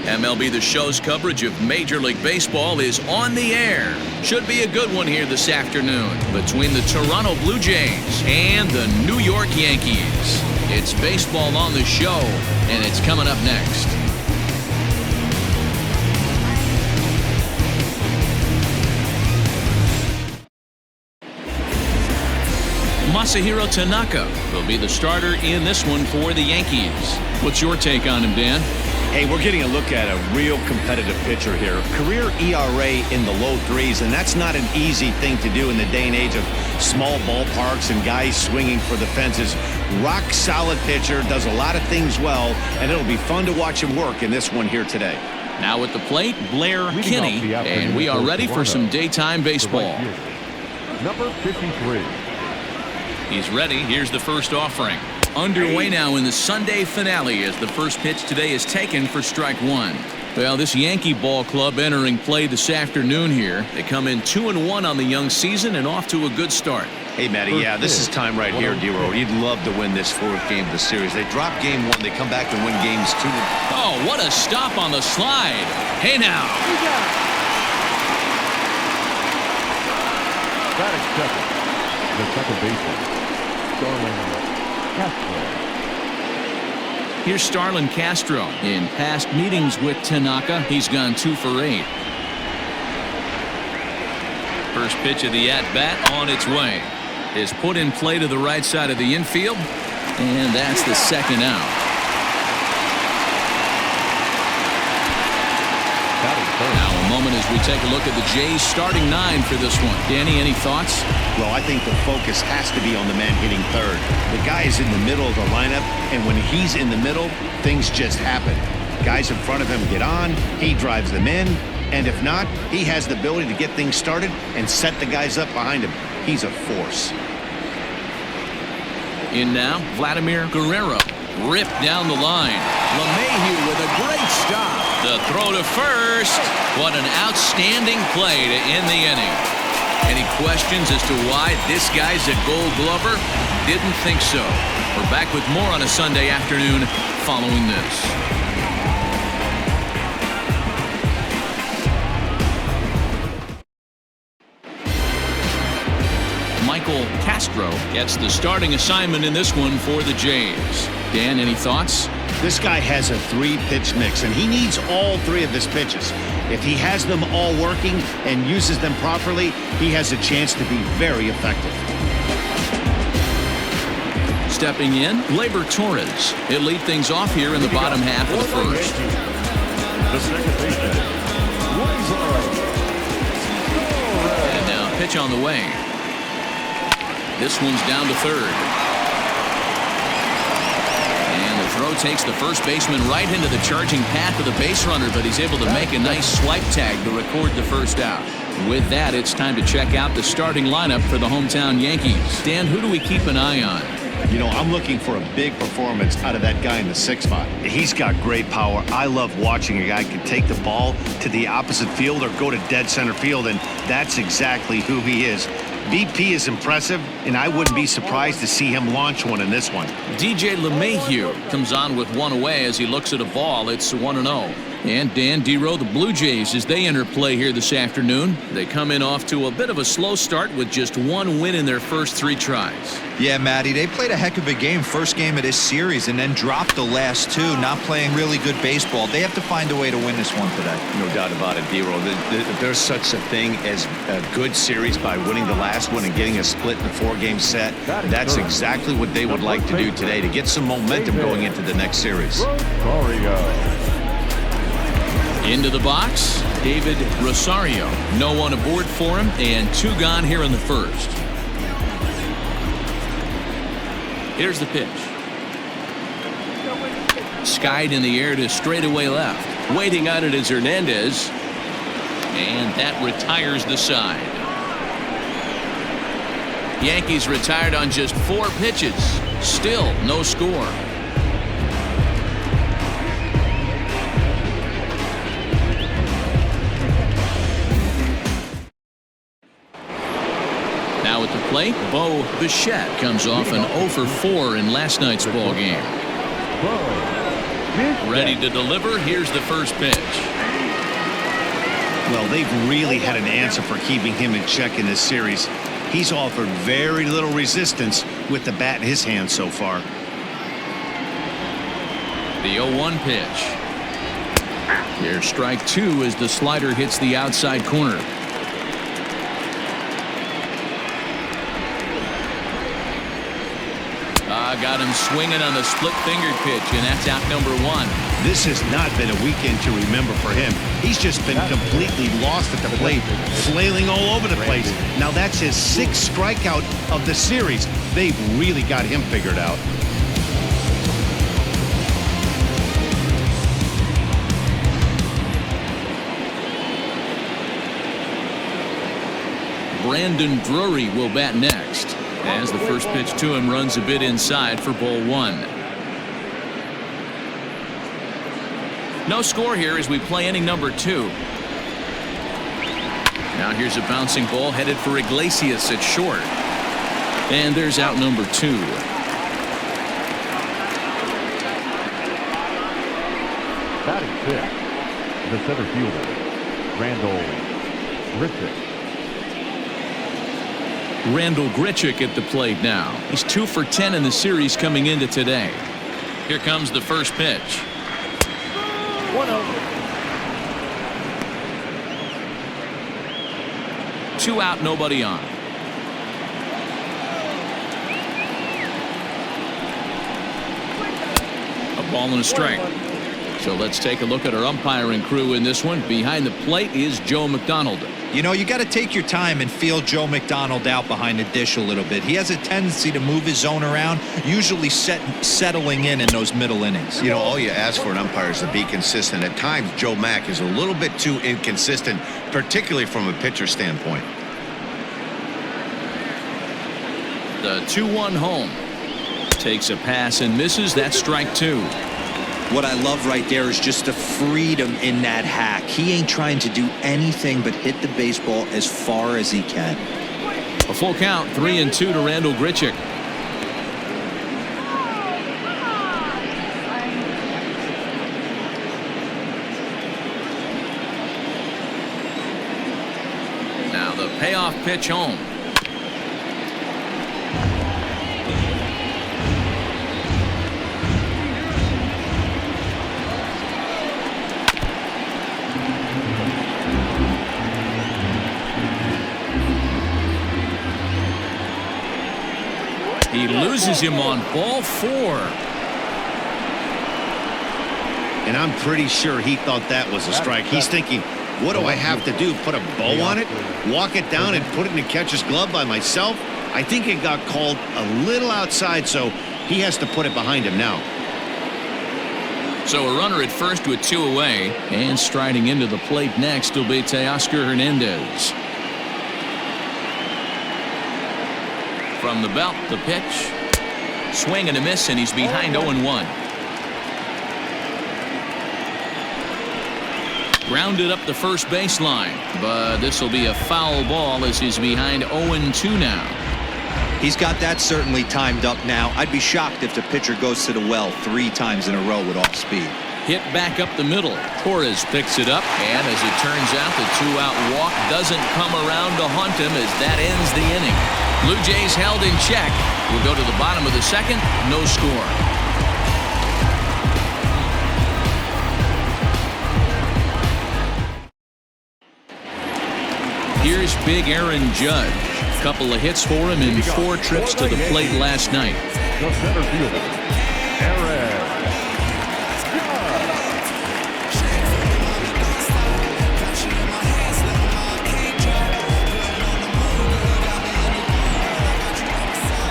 MLB The Show's coverage of Major League Baseball is on the air. Should be a good one here this afternoon between the Toronto Blue Jays and the New York Yankees. It's baseball on the show, and it's coming up next. Masahiro Tanaka will be the starter in this one for the Yankees. What's your take on him, Dan? Hey, we're getting a look at a real competitive pitcher here. Career ERA in the low threes, and that's not an easy thing to do in the day and age of small ballparks and guys swinging for the fences. Rock solid pitcher, does a lot of things well, and it'll be fun to watch him work in this one here today. Now at the plate, Blair Kinney, and we are ready for some daytime baseball. Number 53. He's ready. Here's the first offering. Underway now in the Sunday finale as the first pitch today is taken for strike one. Well, this Yankee ball club entering play this afternoon here. They come in 2-1 on the young season and off to a good start. Hey, Matty, yeah, this is time right here, D-Road. You'd love to win this fourth game of the series. They drop game one. They come back and win games two. Oh, what a stop on the slide. Hey, now. Batting second. The second baseman, Castro. Here's Starlin Castro. In past meetings with Tanaka, he's gone 2 for 8. First pitch of the at-bat on its way. Is put in play to the right side of the infield, and that's the second out. Now a moment as we take a look at the Jays starting 9 for this one. Danny, any thoughts? Well, I think the focus has to be on the man hitting third. The guy is in the middle of the lineup, and when he's in the middle, things just happen. Guys in front of him get on, he drives them in, and if not, he has the ability to get things started and set the guys up behind him. He's a force. In now, Vladimir Guerrero. Ripped down the line. LeMahieu with a great stop. The throw to first. What an outstanding play to end the inning. Any questions as to why this guy's a Gold Glover? Didn't think so. We're back with more on a Sunday afternoon following this. Michael Castro gets the starting assignment in this one for the Jays. Dan, any thoughts? This guy has a 3-pitch mix, and he needs all 3 of his pitches. If he has them all working and uses them properly, he has a chance to be very effective. Stepping in, GLEYBER Torres. He'll lead things off here in the bottom half of the first. The second baseman, And now pitch on the way. This one's down to third. And the throw takes the first baseman right into the charging path of the base runner, but he's able to make a nice swipe tag to record the first out. With that, it's time to check out the starting lineup for the hometown Yankees. Dan, who do we keep an eye on? You know, I'm looking for a big performance out of that guy in the 6th spot. He's got great power. I love watching a guy can take the ball to the opposite field or go to dead center field, and that's exactly who he is. BP is impressive, and I wouldn't be surprised to see him launch one in this one. DJ LeMahieu comes on with one away as he looks at a ball. It's 1-0. And Dan, D-Row, the Blue Jays, as they enter play here this afternoon, they come in off to a bit of a slow start with just 1 win in their first 3 tries. Yeah, Matty, they played a heck of a game, first game of this series, and then dropped the last 2, not playing really good baseball. They have to find a way to win this one today. No doubt about it, D-Row. There's such a thing as a good series by winning the last one and getting a split in the 4-game set. That's exactly what they would like to do today to get some momentum going into the next series. Into the box, David Rosario. No one aboard for him, and 2 gone here in the first. Here's the pitch. Skied in the air to straightaway left. Waiting on it is Hernandez. And that retires the side. Yankees retired on just 4 pitches. Still no score. Now at the plate, Bo Bichette comes off an 0 for 4 in last night's ball game. Ready to deliver. Here's the first pitch. Well, they've really had an answer for keeping him in check in this series. He's offered very little resistance with the bat in his hand so far. The 0-1 pitch. Here's strike two as the slider hits the outside corner. Got him swinging on the split-fingered pitch, and that's out number one. This has not been a weekend to remember for him. He's just been completely lost at the plate, flailing all over the place. Now that's his sixth strikeout of the series. They've really got him figured out. Brandon Drury will bat next, as the first pitch to him runs a bit inside for ball one. No score here as we play inning number two. Now here's a bouncing ball headed for Iglesias at short. And there's out number two. Batting fifth, the center fielder, Randall Grichuk. Randall Grichuk at the plate now. He's 2 for 10 in the series coming into today. Here comes the first pitch. 1-0. 2 out, nobody on. A ball and a strike. So let's take a look at our umpiring crew in this one. Behind the plate is Joe McDonald. You know, you got to take your time and feel Joe McDonald out behind the dish a little bit. He has a tendency to move his zone around, usually settling in those middle innings. You know, all you ask for an umpire is to be consistent. At times, Joe Mack is a little bit too inconsistent, particularly from a pitcher standpoint. The 2-1 home. Takes a pass and misses. That's strike two. What I love right there is just the freedom in that hack. He ain't trying to do anything but hit the baseball as far as he can. A full count, 3-2 to Randall Grichuk. Now the payoff pitch home. He loses him on ball 4. And I'm pretty sure he thought that was a strike. He's thinking, what do I have to do? Put a bow on it? Walk it down and put it in the catcher's glove by myself? I think it got called a little outside, so he has to put it behind him now. So a runner at first with 2 away, and striding into the plate next will be Teoscar Hernandez. From the belt, the pitch. Swing and a miss, and he's behind 0-1. Grounded up the first baseline, but this will be a foul ball as he's behind 0-2 now. He's got that certainly timed up now. I'd be shocked if the pitcher goes to the well 3 times in a row with off speed. Hit back up the middle. Torres picks it up, and as it turns out, the 2-out walk doesn't come around to haunt him as that ends the inning. Blue Jays held in check. We'll go to the bottom of the second. No score. Here's big Aaron Judge. A couple of hits for him in 4 trips to the plate last night. The center fielder, Aaron Judge.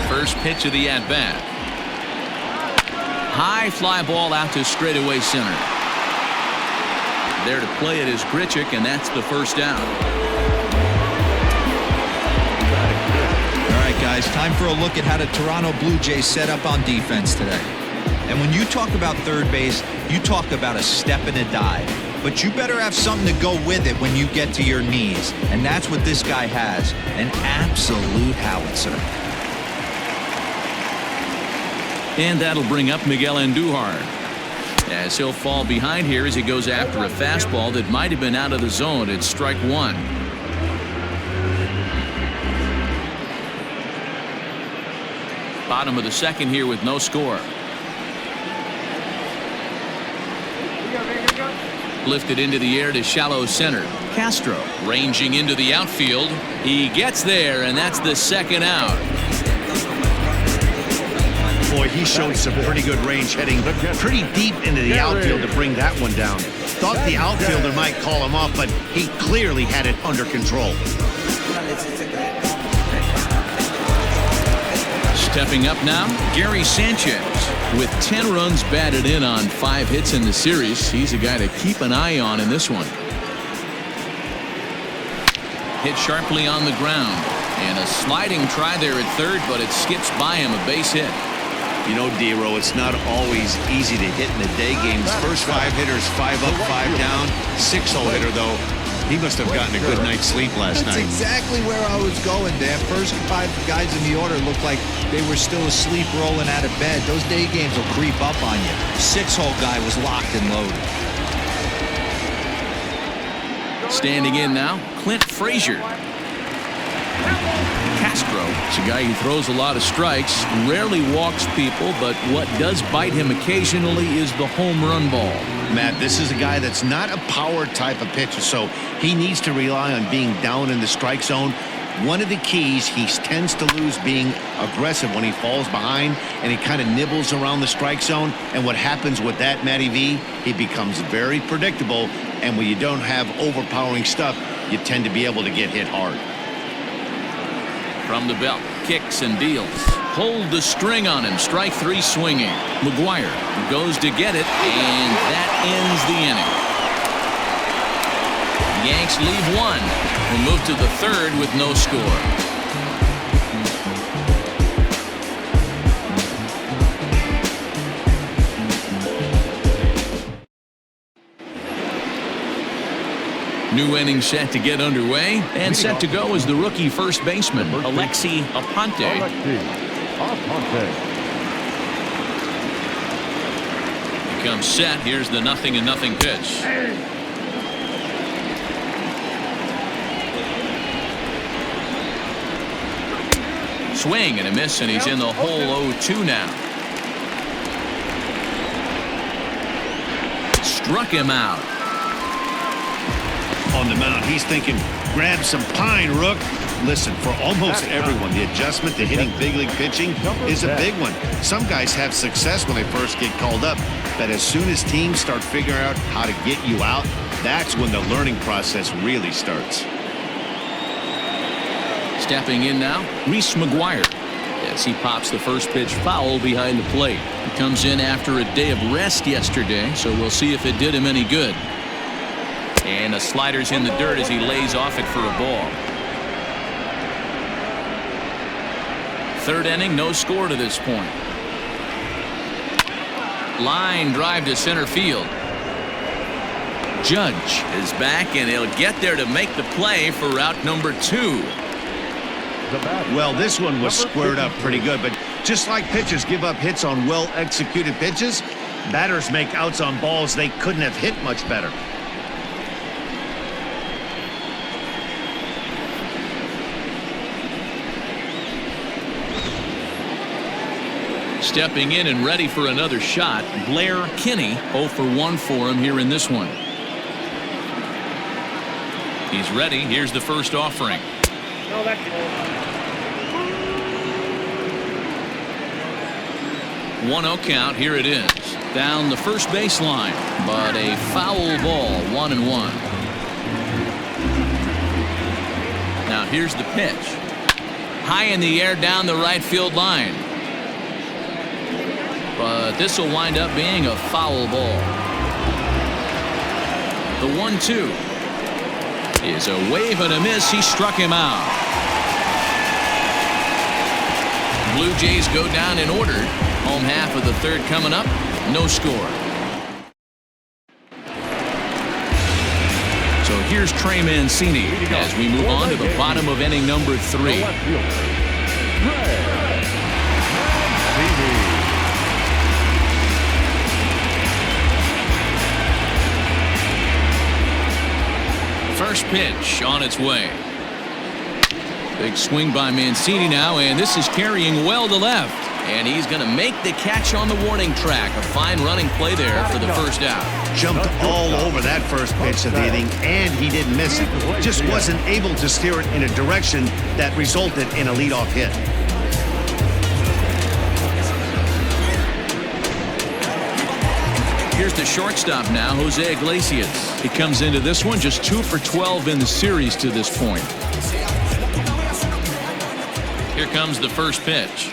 First pitch of the at-bat. High fly ball out to straightaway center. There to play it is Grichuk, and that's the first down. All right, guys, time for a look at how the Toronto Blue Jays set up on defense today. And when you talk about third base, you talk about a step and a dive. But you better have something to go with it when you get to your knees. And that's what this guy has, an absolute howitzer. And that'll bring up Miguel Andujar. as he'll fall behind here as he goes after a fastball that might have been out of the zone. It's strike one. Bottom of the second here with no score. Lifted into the air to shallow center. Castro ranging into the outfield. He gets there, and that's the second out. Boy, he showed some pretty good range, heading pretty deep into the outfield to bring that one down. Thought the outfielder might call him off, but he clearly had it under control. Stepping up now, Gary Sanchez with 10 runs batted in on 5 hits in the series. He's a guy to keep an eye on in this one. Hit sharply on the ground, and a sliding try there at third, but it skips by him, a base hit. You know, D-Row, it's not always easy to hit in the day games. First 5 hitters, 5 up, 5 down. 6-hole hitter, though. He must have gotten a good night's sleep last night. That's exactly where I was going, Dan. First 5 guys in the order looked like they were still asleep rolling out of bed. Those day games will creep up on you. 6-hole guy was locked and loaded. Standing in now, Clint Frazier. Castro is a guy who throws a lot of strikes, rarely walks people, but what does bite him occasionally is the home run ball. Matt, this is a guy that's not a power type of pitcher, so he needs to rely on being down in the strike zone. One of the keys, he tends to lose being aggressive when he falls behind, and he kind of nibbles around the strike zone. And what happens with that, Matty V, he becomes very predictable, and when you don't have overpowering stuff, you tend to be able to get hit hard. From the belt, kicks and deals. Hold the string on him. Strike 3 swinging. McGuire goes to get it, and that ends the inning. Yanks leave 1. We'll move to the third with no score. New inning set to get underway, and set to go is the rookie first baseman, MEEKS Aponte. Becomes set. Here's the 0-0 pitch. Swing and a miss, and he's in the hole 0-2 now. Struck him out. On the mound, he's thinking, grab some pine, Rook. Listen, for almost everyone, the adjustment to hitting big league pitching is a big one. Some guys have success when they first get called up, but as soon as teams start figuring out how to get you out, that's when the learning process really starts. Stepping in now, McGuire. As he pops the first pitch foul behind the plate. He comes in after a day of rest yesterday, so we'll see if it did him any good. And a slider's in the dirt as he lays off it for a ball. Third inning, no score to this point. Line drive to center field. Judge is back, and he'll get there to make the play for route number 2. Well, this one was squared up pretty good, but just like pitchers give up hits on well-executed pitches, batters make outs on balls they couldn't have hit much better. Stepping in and ready for another shot, Blair Kinney, 0 for 1 for him here in this one. He's ready. Here's the first offering. 1-0 count. Here it is. Down the first baseline, but a foul ball, 1-1. Now here's the pitch. High in the air down the right field line. But this will wind up being a foul ball. The 1-2 is a wave and a miss. He struck him out. Blue Jays go down in order. Home half of the third coming up. No score. So here's Trey Mancini as we move on to the bottom of inning number 3. First pitch on its way. Big swing by Mancini now, and this is carrying well to left. And he's going to make the catch on the warning track. A fine running play there for the first out. Jumped all over that first pitch of the inning, and he didn't miss it. Just wasn't able to steer it in a direction that resulted in a leadoff hit. Here's the shortstop now, Jose Iglesias. He comes into this one just 2 for 12 in the series to this point. Here comes the first pitch.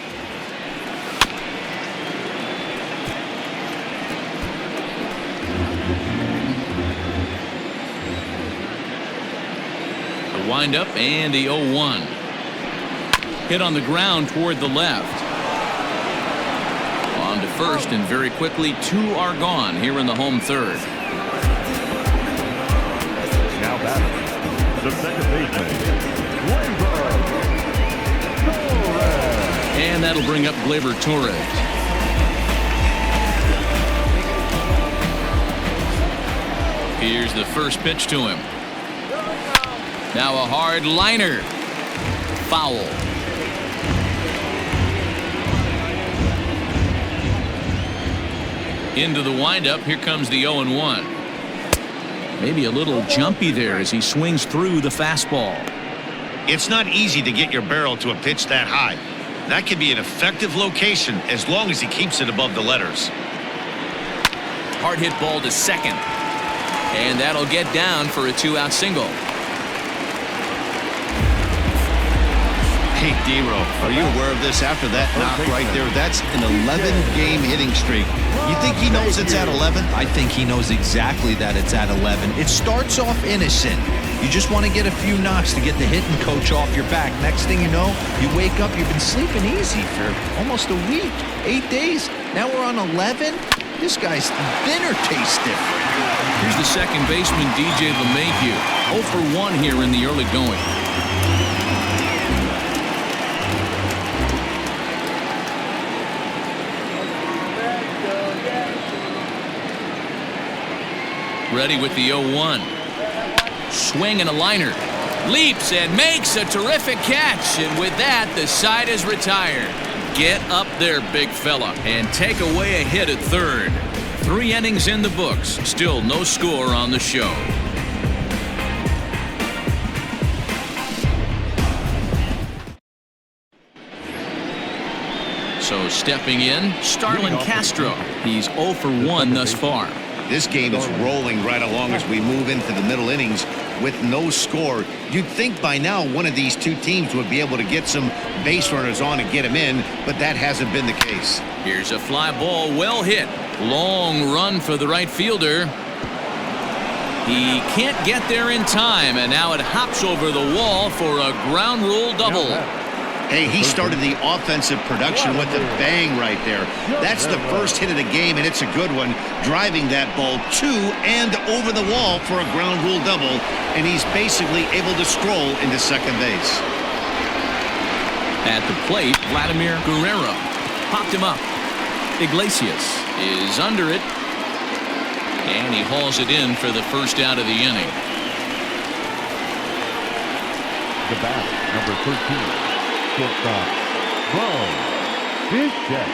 The windup and the 0-1. Hit on the ground toward the left. On to first, and very quickly 2 are gone here in the home third. Now batting, the second baseman, GLEYBER. And that'll bring up GLEYBER Torres. Here's the first pitch to him. Now a hard liner. Foul. Into the windup. Here comes the 0-1. Maybe a little jumpy there as he swings through the fastball. It's not easy to get your barrel to a pitch that high. That can be an effective location as long as he keeps it above the letters. Hard hit ball to second. And that'll get down for a 2-out single. Hey, D-Row, are you aware of this? After that knock right there, that's an 11-game hitting streak. You think he knows it's at 11? I think he knows exactly that it's at 11. It starts off innocent. You just want to get a few knocks to get the hitting coach off your back. Next thing you know, you wake up, you've been sleeping easy for almost a week, 8 days. Now we're on 11. This guy's dinner tastes different. Here's the second baseman, DJ LeMahieu. 0 for 1 here in the early going. Ready with the 0-1. Swing and a liner. Leaps and makes a terrific catch. And with that, the side is retired. Get up there, big fella, and take away a hit at third. 3 innings in the books. Still no score on the show. So stepping in, Starlin Castro. He's 0 for 1 thus far. This game is rolling right along as we move into the middle innings with no score. You'd think by now one of these two teams would be able to get some base runners on and get them in, but that hasn't been the case. Here's a fly ball, well hit. Long run for the right fielder. He can't get there in time, and now it hops over the wall for a ground rule double. Hey, he started the offensive production with a bang right there. That's the first hit of the game, and it's a good one, driving that ball to and over the wall for a ground rule double, and he's basically able to stroll into second base. At the plate, Vladimir Guerrero popped him up. Iglesias is under it, and he hauls it in for the first out of the inning. The bat, number 13. Shortstop, Bo Bichette.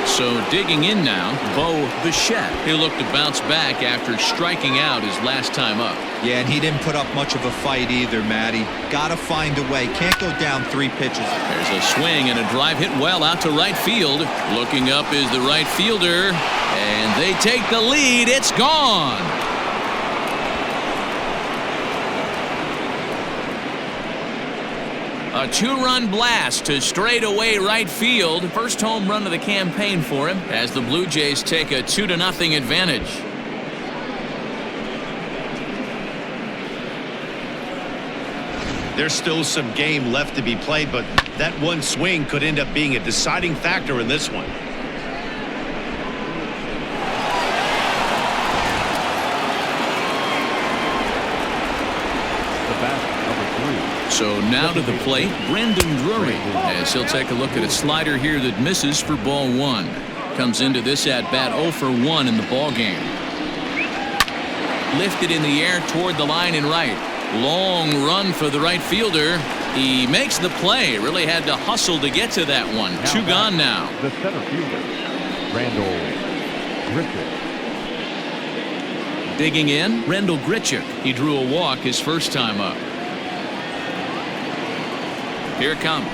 So digging in now, Bo Bichette. He'll look to bounce back after striking out his last time up. Yeah, and he didn't put up much of a fight either, Matty. Gotta find a way. Can't go down 3 pitches. There's a swing and a drive hit well out to right field. Looking up is the right fielder, and they take the lead. It's gone. A 2-run blast to straightaway right field. First home run of the campaign for him as the Blue Jays take a 2-0 advantage. There's still some game left to be played, but that one swing could end up being a deciding factor in this one. So now to the plate, Brandon Drury, as he'll take a look at a slider here that misses for ball 1. Comes into this at bat 0 for 1 in the ball game. lifted in the air toward the line and right. Long run for the right fielder. He makes the play. Really had to hustle to get to that one. Now 2 gone now. The center fielder, Randall Griffith. Digging in, Randall Grichuk. He drew a walk his first time up. Here it comes.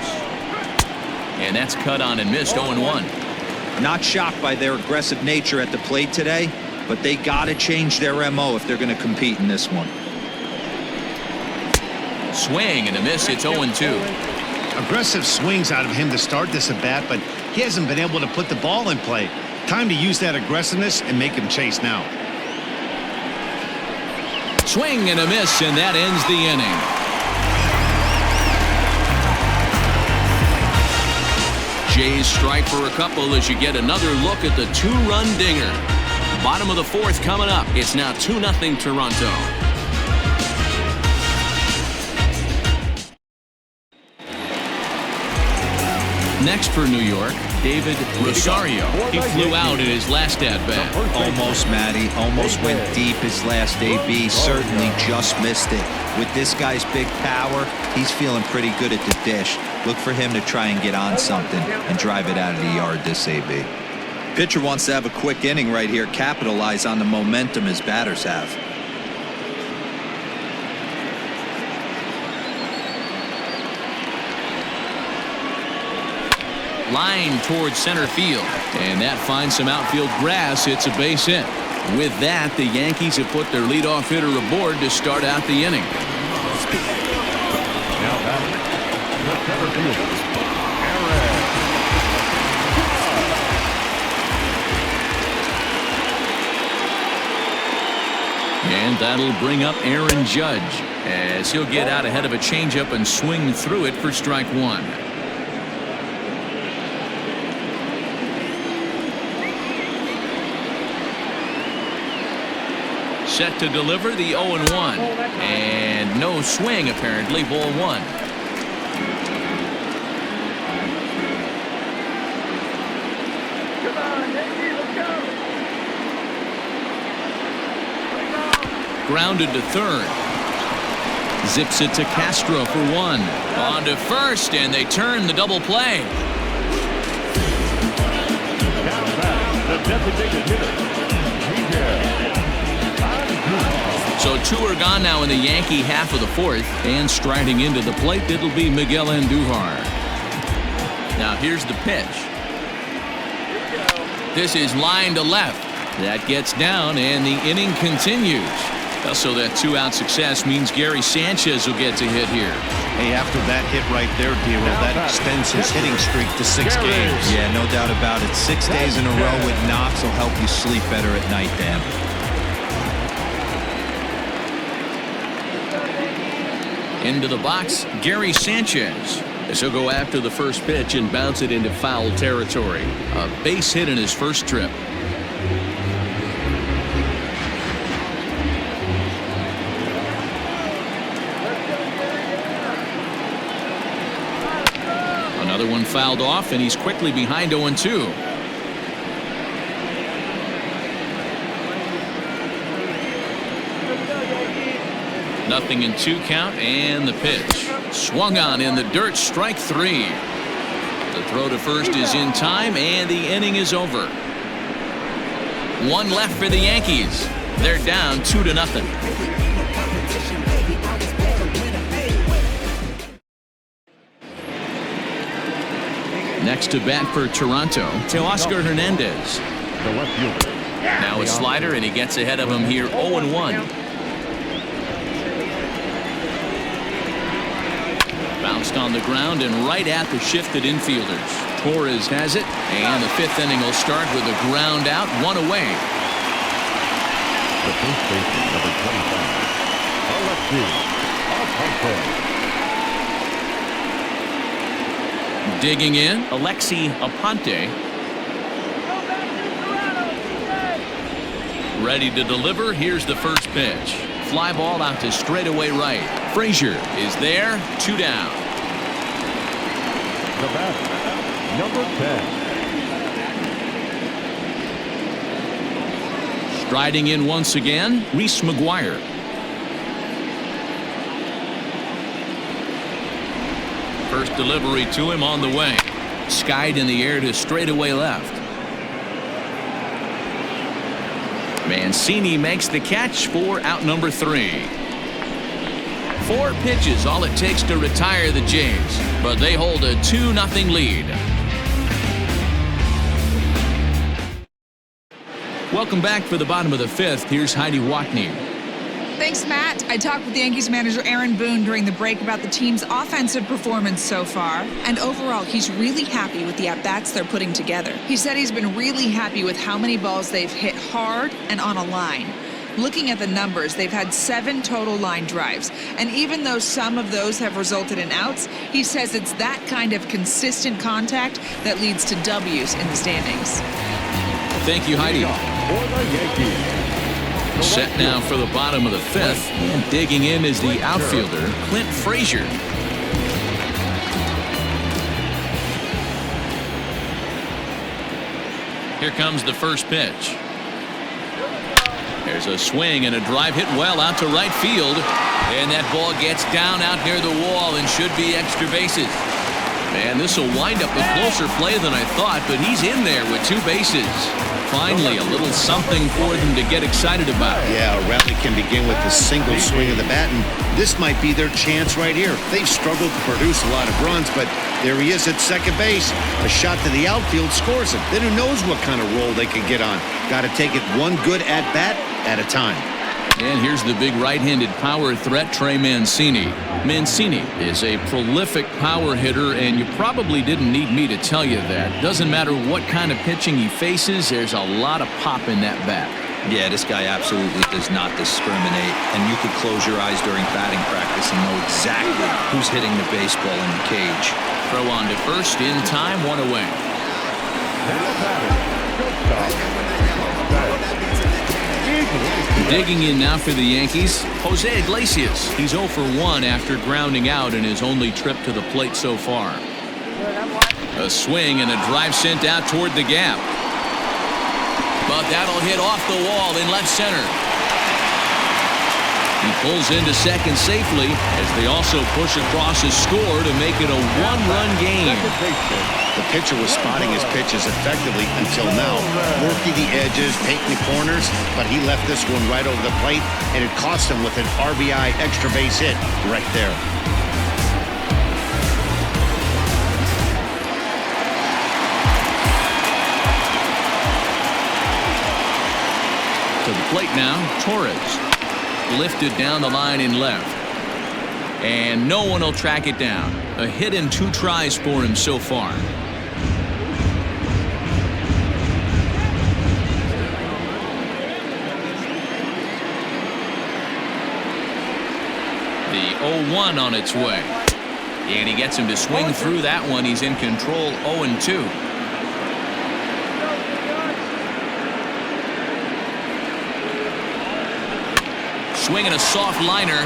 And that's cut on and missed. 0-1. Not shocked by their aggressive nature at the plate today, but they got to change their MO if they're going to compete in this one. Swing and a miss. It's 0-2. Aggressive swings out of him to start this at bat, but he hasn't been able to put the ball in play. Time to use that aggressiveness and make him chase now. Swing and a miss, and that ends the inning. Jays strike for a couple as you get another look at the 2-run dinger. Bottom of the 4th coming up. It's now 2-0 Toronto. Next for New York, David Rosario. He flew out in his last at-bat. Almost, Matty. Almost went deep his last AB. Certainly just missed it. With this guy's big power, he's feeling pretty good at the dish. Look for him to try and get on something and drive it out of the yard this AB. Pitcher wants to have a quick inning right here, capitalize on the momentum his batters have. Line towards center field, and that finds some outfield grass. It's a base hit. With that, the Yankees have put their leadoff hitter aboard to start out the inning. Now batting, the center fielder, And that'll bring up Aaron Judge as he'll get out ahead of a changeup and swing through it for strike 1. Set to deliver the 0-1, and no swing apparently. Ball 1. Grounded to third. Zips it to Castro for 1. On to first, and they turn the double play. now batting, the designated hitter, MEEKS So 2 are gone now in the Yankee half of the 4th, and striding into the plate, it'll be Miguel Andujar. Now here's the pitch. This is line to left. That gets down, and the inning continues. So that 2-out success means Gary Sanchez will get to hit here. Hey, after that hit right there, D-Roll, that extends his hitting streak to 6 games. Yeah, no doubt about it. 6 days in a row with knocks will help you sleep better at night, Dan. Into the box, Gary Sanchez. As he'll go after the first pitch and bounce it into foul territory. A base hit in his first trip. Another one fouled off, and he's quickly behind 0-2. Nothing in 2 count, and the pitch. Swung on in the dirt, strike 3. The throw to first is in time, and the inning is over. 1 left for the Yankees. They're down 2-0. Next to bat for Toronto, Teoscar Hernandez. the left fielder. Now a slider, and he gets ahead of him here. 0-1. Bounced on the ground and right at the shifted infielders. Torres has it, and the 5th inning will start with a ground out, 1 away. The first baseman, number 25, Alexi Aponte. Digging in, Alexi Aponte. Ready to deliver. Here's the first pitch. Fly ball out to straightaway right. Frazier is there. 2 down. The batter, number 10, Striding in once again, Reese McGuire. First delivery to him on the way. Skied in the air to straightaway left. Mancini makes the catch for out number 3. 4 pitches, all it takes to retire the Jays, but they hold a 2-0 lead. Welcome back for the bottom of the 5th. Here's Heidi Watney. Thanks, Matt. I talked with Yankees manager Aaron Boone during the break about the team's offensive performance so far. And overall, he's really happy with the at-bats they're putting together. He said he's been really happy with how many balls they've hit hard and on a line. Looking at the numbers, they've had 7 total line drives. And even though some of those have resulted in outs, he says it's that kind of consistent contact that leads to W's in the standings. Thank you, Heidi. For the Yankees. Set now for the bottom of the 5th. And digging in is the outfielder, Clint Frazier. Here comes the first pitch. There's a swing and a drive hit well out to right field. And that ball gets down out near the wall and should be extra bases. Man, this will wind up a closer play than I thought, but he's in there with 2 bases. Finally, a little something for them to get excited about. Yeah, a rally can begin with a single swing of the bat, and this might be their chance right here. They've struggled to produce a lot of runs, but there he is at second base. A shot to the outfield scores him. Then who knows what kind of roll they can get on. Got to take it one good at-bat at a time. And here's the big right-handed power threat, Trey Mancini. Mancini is a prolific power hitter, and you probably didn't need me to tell you that. Doesn't matter what kind of pitching he faces, there's a lot of pop in that bat. Yeah, this guy absolutely does not discriminate, and you could close your eyes during batting practice and know exactly who's hitting the baseball in the cage. Throw on to first in time, 1 away. Digging in now for the Yankees, Jose Iglesias. He's 0 for 1 after grounding out in his only trip to the plate so far. A swing and a drive sent out toward the gap. But that'll hit off the wall in left center. He pulls into second safely as they also push across his score to make it a 1-run game. The pitcher was spotting his pitches effectively until now, working the edges, taking the corners, but he left this one right over the plate, and it cost him with an RBI extra base hit right there. To the plate now, Torres. Lifted down the line in left. And no one will track it down. A hit in 2 tries for him so far. The 0-1 on its way. And he gets him to swing through that one. He's in control, 0-2. Swinging a soft liner.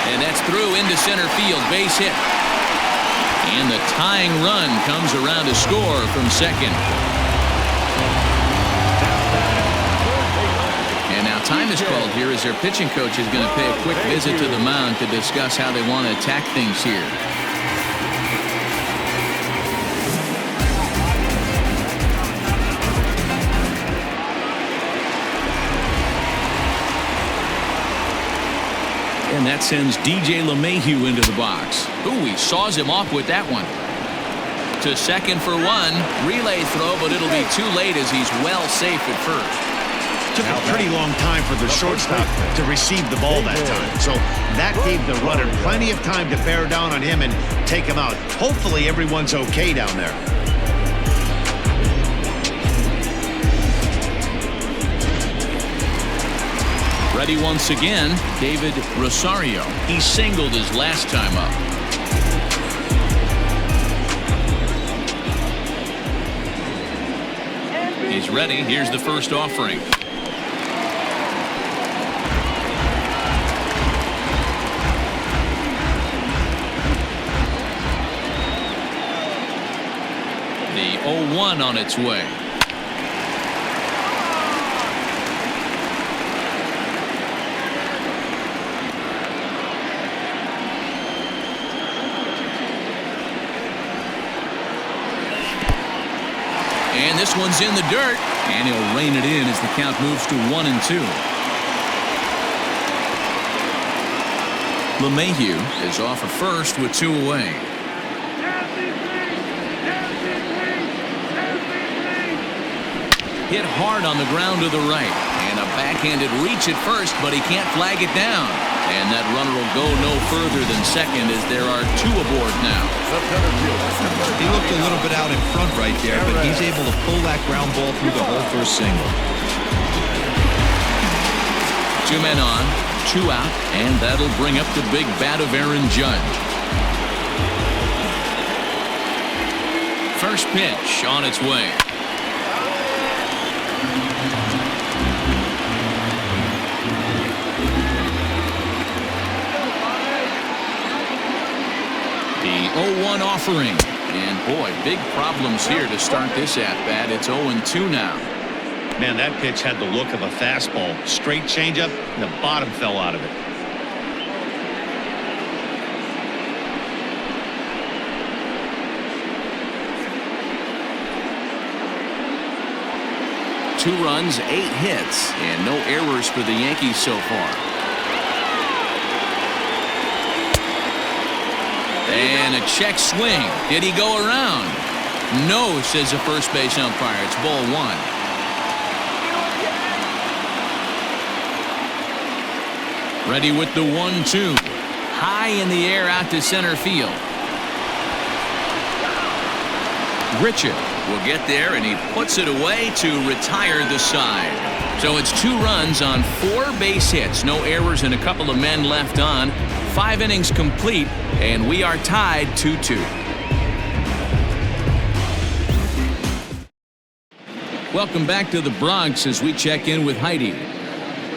And that's through into center field. Base hit. And the tying run comes around to score from second. And now time is called here as their pitching coach is going to pay a quick visit to the mound to discuss how they want to attack things here. And that sends DJ LeMahieu into the box. Ooh, he saws him off with that one. To second for 1. Relay throw, but it'll be too late as he's well safe at first. Took a pretty long time for the shortstop to receive the ball that time. So that gave the runner plenty of time to bear down on him and take him out. Hopefully everyone's okay down there. Ready once again, David Rosario. He singled his last time up. He's ready. Here's the first offering. The 0-1 on its way. this one's in the dirt, and he'll rein it in as the count moves to 1-2. LeMahieu is off at first with 2 away. Hit hard on the ground to the right, and a backhanded reach at first, but he can't flag it down. And that runner will go no further than second as there are 2 aboard now. He looked a little bit out in front right there, but he's able to pull that ground ball through the hole for a single. 2 men on, 2 out, and that'll bring up the big bat of Aaron Judge. First pitch on its way. The 0-1 offering. And boy, big problems here to start this at-bat. It's 0-2 now. Man, that pitch had the look of a fastball. Straight changeup, and the bottom fell out of it. Two runs, 8 hits, and no errors for the Yankees so far. And a check swing. Did he go around? No, says the first base umpire. It's ball 1. Ready with the 1-2. High in the air out to center field. Richard will get there, and he puts it away to retire the side. So it's 2 runs on 4 base hits. No errors and a couple of men left on. 5 innings complete, and we are tied 2-2. Welcome back to the Bronx as we check in with Heidi.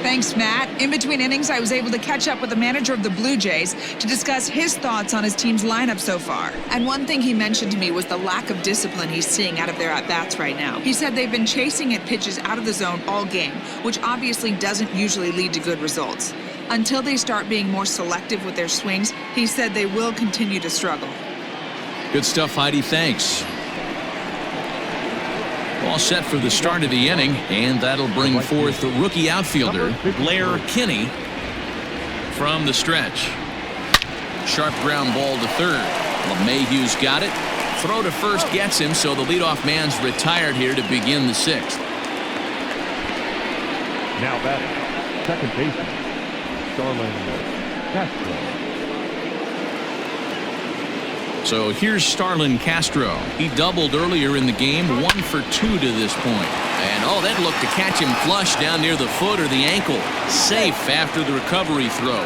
Thanks, Matt. In between innings, I was able to catch up with the manager of the Blue Jays to discuss his thoughts on his team's lineup so far. And one thing he mentioned to me was the lack of discipline he's seeing out of their at-bats right now. He said they've been chasing at pitches out of the zone all game, which obviously doesn't usually lead to good results. Until they start being more selective with their swings, he said they will continue to struggle. Good stuff, Heidi. Thanks. All set for the start of the inning, and that'll bring forth the rookie outfielder, McGuel Kinney, from the stretch. Sharp ground ball to third. LeMahieu's got it. Throw to first gets him, so the leadoff man's retired here to begin the 6th. Now batting, second baseman, Starlin Castro. So here's Starlin Castro. He doubled earlier in the game, 1 for 2 to this point. And oh, that looked to catch him flush down near the foot or the ankle. Safe after the recovery throw.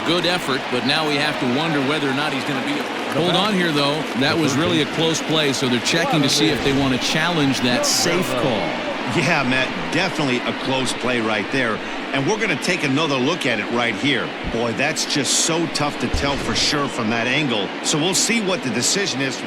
Good effort, but now we have to wonder whether or not he's going to be. Hold on here, though. That was really a close play, so they're checking to see if they want to challenge that safe call. Yeah, Matt, definitely a close play right there. And we're going to take another look at it right here. Boy, that's just so tough to tell for sure from that angle. So we'll see what the decision is.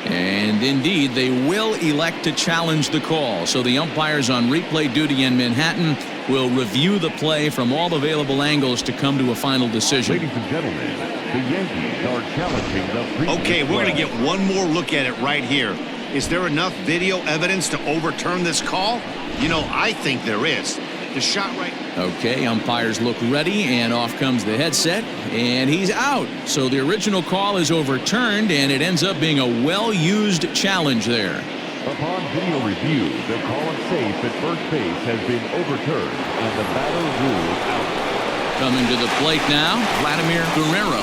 And indeed, they will elect to challenge the call. So the umpires on replay duty in Manhattan will review the play from all available angles to come to a final decision. Ladies and gentlemen, the Yankees are challenging the previous. Okay, we're going to get one more look at it right here. Is there enough video evidence to overturn this call? You know, I think there is. The shot right. Okay, umpires look ready, and off comes the headset, and he's out. So the original call is overturned, and it ends up being a well-used challenge there. Upon video review, the call on safe at first base has been overturned, and the batter ruled out. Coming to the plate now, Vladimir Guerrero.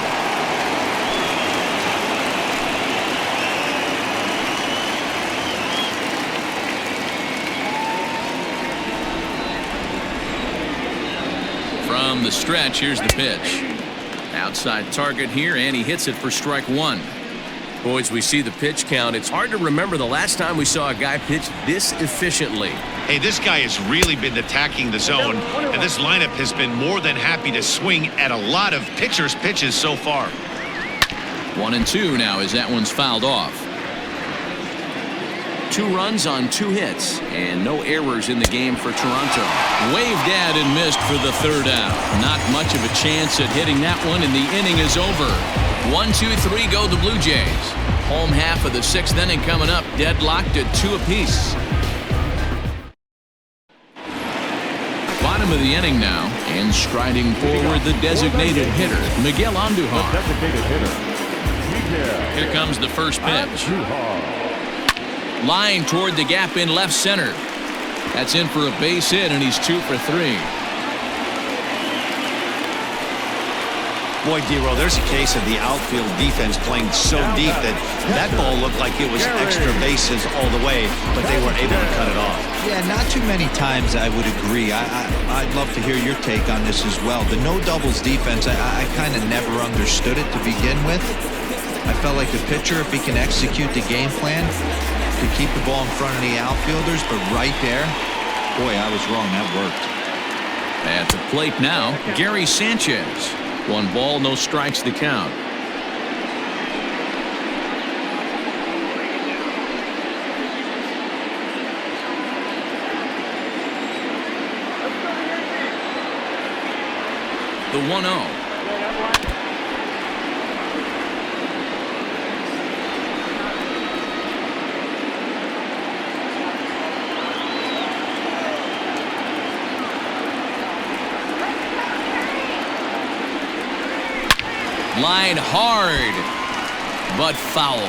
From the stretch, here's the pitch. Outside target here, and he hits it for strike 1. Boys, we see the pitch count. It's hard to remember the last time we saw a guy pitch this efficiently. Hey, this guy has really been attacking the zone, and this lineup has been more than happy to swing at a lot of pitchers' pitches so far. 1-2 now as that one's fouled off. 2 runs on 2 hits, and no errors in the game for Toronto. Waved at and missed for the 3rd out. Not much of a chance at hitting that one, and the inning is over. 1-2-3 go the Blue Jays. Home half of the 6th inning coming up, deadlocked at 2 apiece. bottom of the inning now, and striding forward the designated hitter, Miguel Andujar. Designated hitter, Miguel. Here comes the first pitch. Line toward the gap in left center. That's in for a base hit, and he's 2 for 3. Boy, D-Row, there's a case of the outfield defense playing so deep that ball looked like it was extra bases all the way, but they were able to cut it off. Yeah, not too many times I would agree. I'd love to hear your take on this as well. The no doubles defense, I kind of never understood it to begin with. I felt like the pitcher, if he can execute the game plan, could keep the ball in front of the outfielders, but right there, boy, I was wrong. That worked. At the plate now, Gary Sanchez. 1 ball, no strikes the count. The 1-0. Line hard, but foul.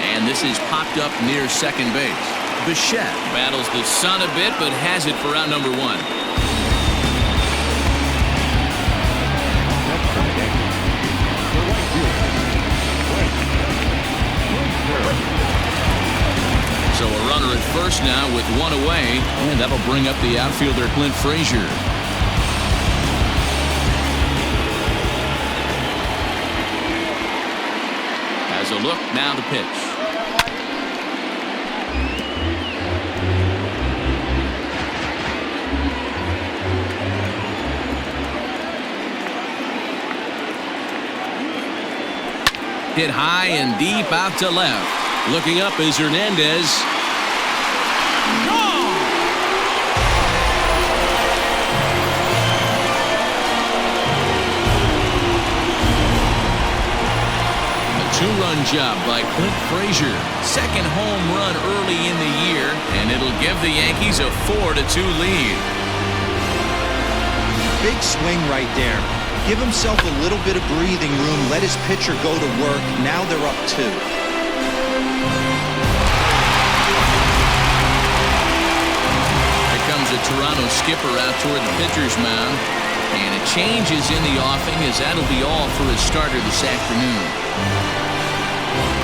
And this is popped up near second base. Bichette battles the sun a bit, but has it for out number 1. So a runner at first now with 1 away, and that'll bring up the outfielder Clint Frazier. Has a look, now the pitch. Hit high and deep out to left. Looking up is Hernandez. Gone! A 2-run job by Clint Frazier. Second home run early in the year, and it'll give the Yankees a 4-2 lead. Big swing right there. Give himself a little bit of breathing room. Let his pitcher go to work. Now they're up 2. The Toronto skipper out toward the pitcher's mound, and a change is in the offing, as that'll be all for his starter this afternoon.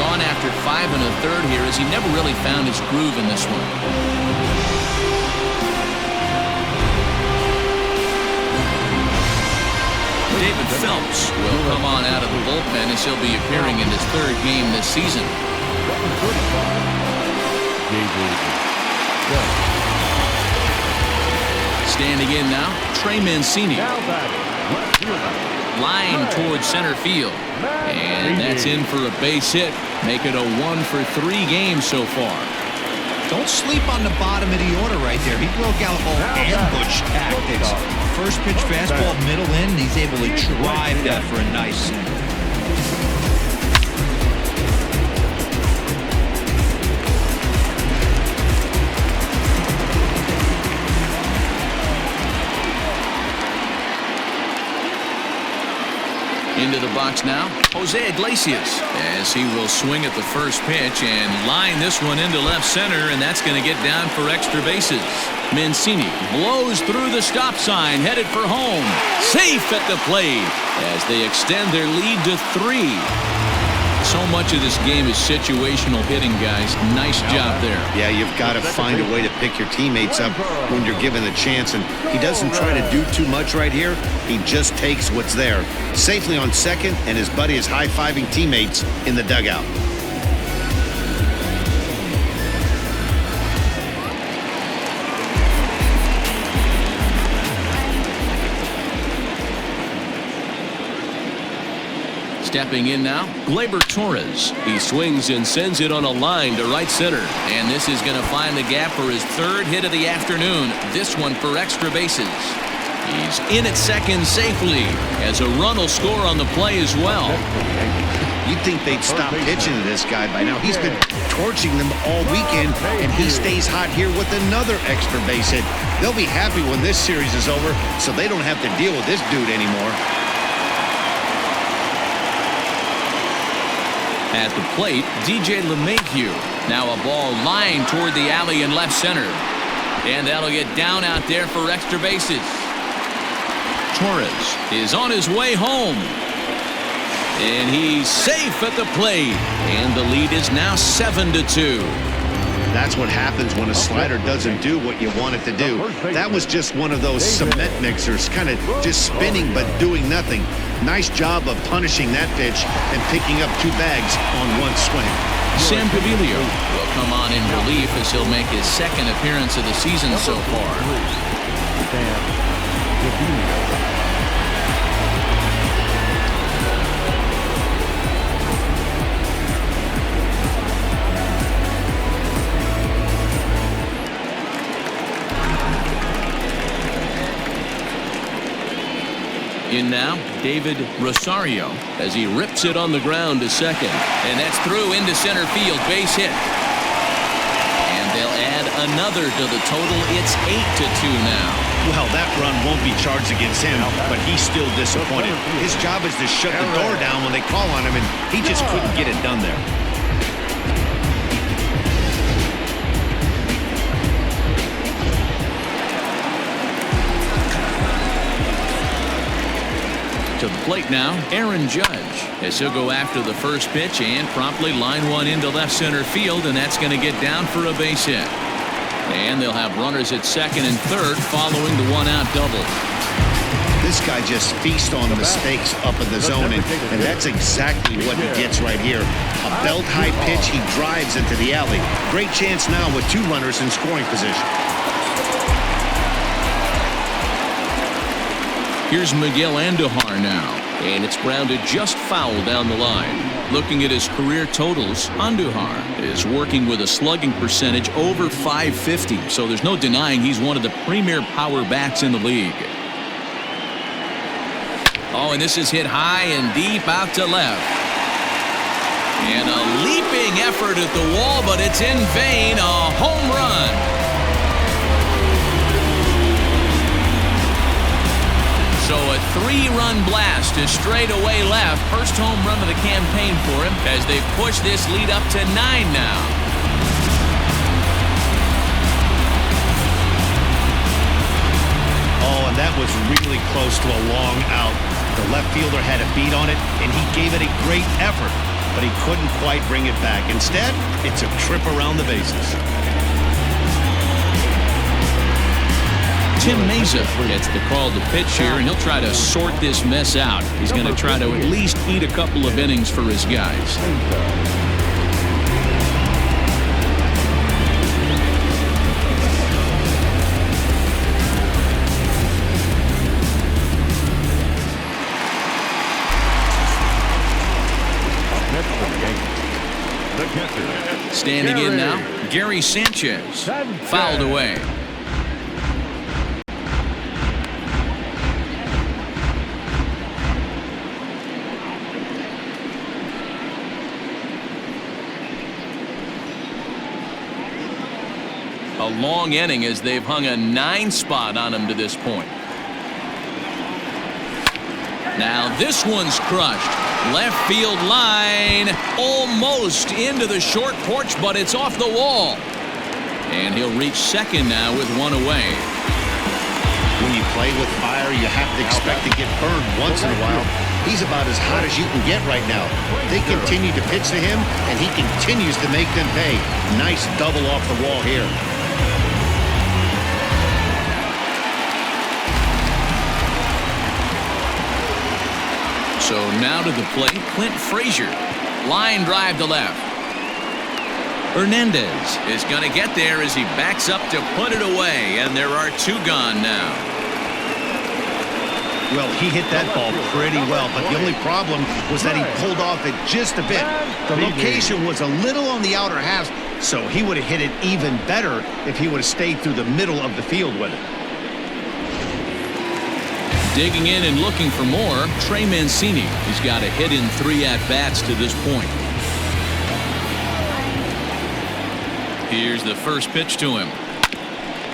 Gone after 5 1/3 here, as he never really found his groove in this one. David Phelps will come on out of the bullpen, as he'll be appearing in his 3rd game this season. Standing in now, Trey Mancini. Line towards center field. And that's in for a base hit. Make it a 1 for 3 games so far. Don't sleep on the bottom of the order right there. He broke out all ambush tactics. First pitch fastball, middle in. He's able to drive that for a nice single. Into the box now, Jose Iglesias, as he will swing at the first pitch and line this one into left center, and that's going to get down for extra bases. Mancini blows through the stop sign, headed for home. Safe at the plate as they extend their lead to 3. So much of this game is situational hitting, guys. Nice job there. Yeah, you've got to find a way to pick your teammates up when you're given the chance, and he doesn't try to do too much right here. He just takes what's there. Safely on second, and his buddy is high-fiving teammates in the dugout. Stepping in now, GLEYBER Torres. He swings and sends it on a line to right center. And this is going to find the gap for his 3rd hit of the afternoon. This one for extra bases. He's in at second safely, as a run will score on the play as well. You'd think they'd stop pitching to this guy by now. He's been torching them all weekend, and he stays hot here with another extra base hit. They'll be happy when this series is over, so they don't have to deal with this dude anymore. At the plate, DJ LeMahieu. Now a ball lined toward the alley in left center. And that'll get down out there for extra bases. Torres is on his way home. And he's safe at the plate. And the lead is now 7-2. That's what happens when a slider doesn't do what you want it to do. That was just one of those cement mixers, kind of just spinning but doing nothing. Nice job of punishing that pitch and picking up 2 bags on one swing. Sam Pavilio will come on in relief as he'll make his second appearance of the season so far. Sam Pavilio. In now, David Rosario as he rips it on the ground to second. And that's through into center field, base hit. And they'll add another to the total. It's 8-2 now. Well, that run won't be charged against him, but he's still disappointed. His job is to shut the door down when they call on him, and he just couldn't get it done there. To the plate now, Aaron Judge, as he'll go after the first pitch and promptly line one into left center field, and that's going to get down for a base hit. And they'll have runners at second and third following the one-out double. This guy just feasts on mistakes up in the zone, and that's exactly what he gets right here. A belt-high pitch, he drives into the alley. Great chance now with 2 runners in scoring position. Here's Miguel Andujar now, and it's grounded just foul down the line. Looking at his career totals, Andujar is working with a slugging percentage over .550, so there's no denying he's one of the premier power bats in the league. Oh, and this is hit high and deep out to left. And a leaping effort at the wall, but it's in vain. A home run. So a 3-run blast to straightaway left. First home run of the campaign for him as they push this lead up to 9 now. Oh, and that was really close to a long out. The left fielder had a beat on it, and he gave it a great effort, but he couldn't quite bring it back. Instead, it's a trip around the bases. Tim Meza gets the call to pitch here, and he'll try to sort this mess out. He's going to try to at least eat a couple of innings for his guys. Standing in now, Gary Sanchez. Fouled away. A long inning as they've hung a 9 spot on him to this point. Now this one's crushed. Left field line almost into the short porch, but it's off the wall. And he'll reach second now with 1 away. When you play with fire, you have to expect to get burned once in a while. He's about as hot as you can get right now. They continue to pitch to him, and he continues to make them pay. Nice double off the wall here. So now to the plate, CLINT FRAZIER. Line drive to left. Hernandez is going to get there as he backs up to put it away, and there are 2 gone now. Well, he hit that ball pretty well, but the only problem was that he pulled off it just a bit. The location was a little on the outer half, so he would have hit it even better if he would have stayed through the middle of the field with it. Digging in and looking for more, Trey Mancini. He's got a hit in 3 at-bats to this point. Here's the first pitch to him.